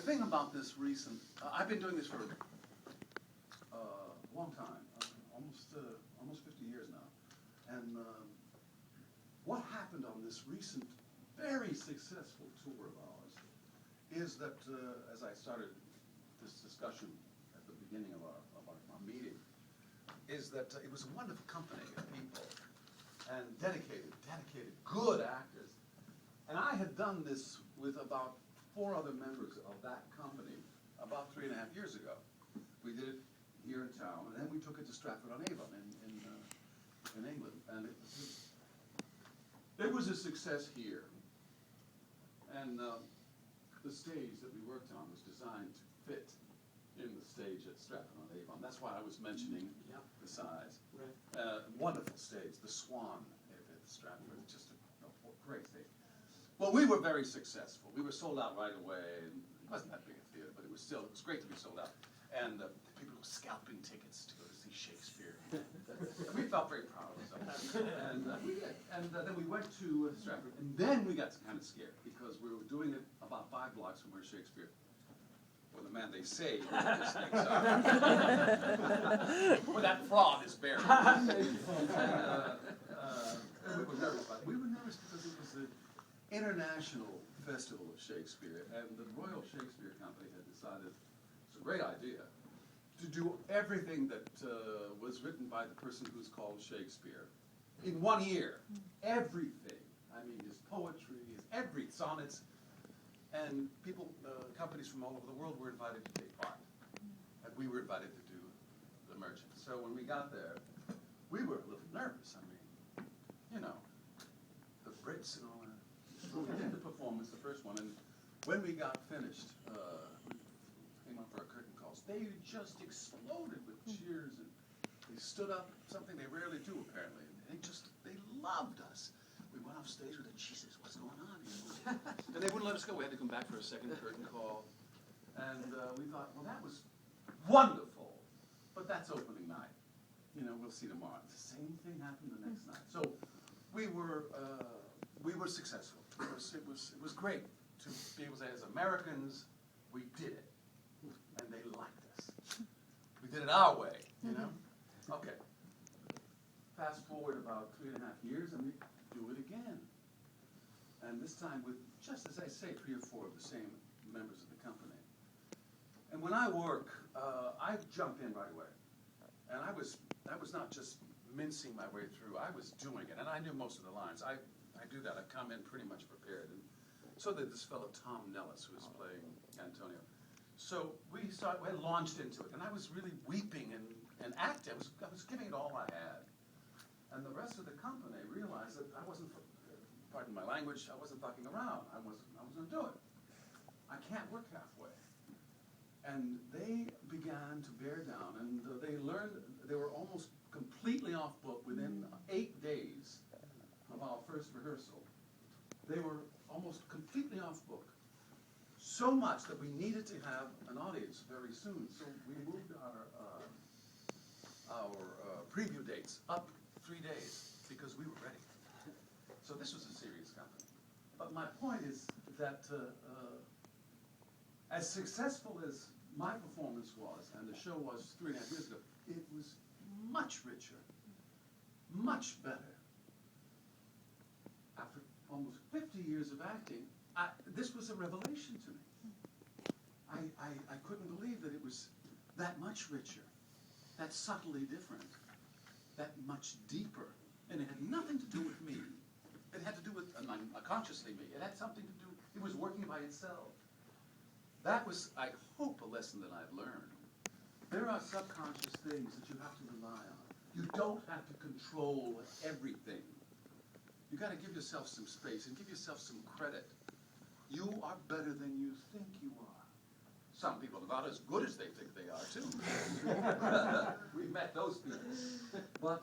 thing about this recent, I've been doing this for a long time, almost 50 years now. And what happened on this recent, very successful tour of ours is that, as I started this discussion at the beginning of our meeting, is that it was a wonderful company of people and dedicated, good actors. And I had done this with about 4 other members of that company about 3.5 years ago. We did it here in town, and then we took it to Stratford-on-Avon in England. And it was a success here. And the stage that we worked on was designed to fit in the stage at Stratford-on-Avon. That's why I was mentioning the size. Right. Wonderful stage, the Swan at Stratford, just a great stage. Well, we were very successful. We were sold out right away. And it wasn't that big a theater, but it was great to be sold out. And people were scalping tickets to go to see Shakespeare. We felt very proud of ourselves. And we did. And then we went to Stratford, and then we got kind of scared because we were doing it about 5 blocks from where Shakespeare, or the man they saved, his snakes are, where that fraud is buried. And we were nervous about it. We were nervous because it was the International Festival of Shakespeare, and the Royal Shakespeare Company had decided, it's a great idea, to do everything that was written by the person who's called Shakespeare in 1 year. Everything. I mean, his poetry, his sonnets, and people, companies from all over the world were invited to take part. And we were invited to do The Merchant. So when we got there, we were a little nervous. I mean, you know, the Brits and all that. We did the performance, the first one, and when we got finished, we came up for our curtain calls. They just exploded with cheers, and they stood up, something they rarely do apparently. And they loved us. We went off stage with Jesus, what's going on here? And they wouldn't let us go. We had to come back for a second curtain call. And we thought, well, that was wonderful, but that's opening night. You know, we'll see tomorrow. The same thing happened the next night. So we were successful. It was great to be able to say, as Americans, we did it, and they liked us. We did it our way, you know. Okay. Fast forward about 3.5 years, and we do it again. And this time with, just as I say, 3 or 4 of the same members of the company. And when I work, I jump in right away. And I was not just mincing my way through, I was doing it. And I knew most of the lines. I do that. I come in pretty much prepared. And so did this fellow, Tom Nellis, who was playing Antonio. So we launched into it. And I was really weeping and acting. I was giving it all I had. And the rest of the company realized that I wasn't, pardon my language, I wasn't fucking around. I was going to do it. I can't work halfway. And they began to bear down, and they learned, they were almost completely off book within 8 days of our first rehearsal. They were almost completely off book. So much that we needed to have an audience very soon. So we moved our preview dates up 3 days because we were ready. So this was a serious company. But my point is that as successful as my performance was, and the show was 3.5 years ago, it was much richer, much better. After almost 50 years of acting, this was a revelation to me. I couldn't believe that it was that much richer, that subtly different, that much deeper. And it had nothing to do with me. It had to do with, consciously me. It had something to do, it was working by itself. That was, I hope, a lesson that I've learned. There are subconscious things that you have to rely on. You don't have to control everything. You got to give yourself some space and give yourself some credit. You are better than you think you are. Some people are not as good as they think they are, too. We've met those people. But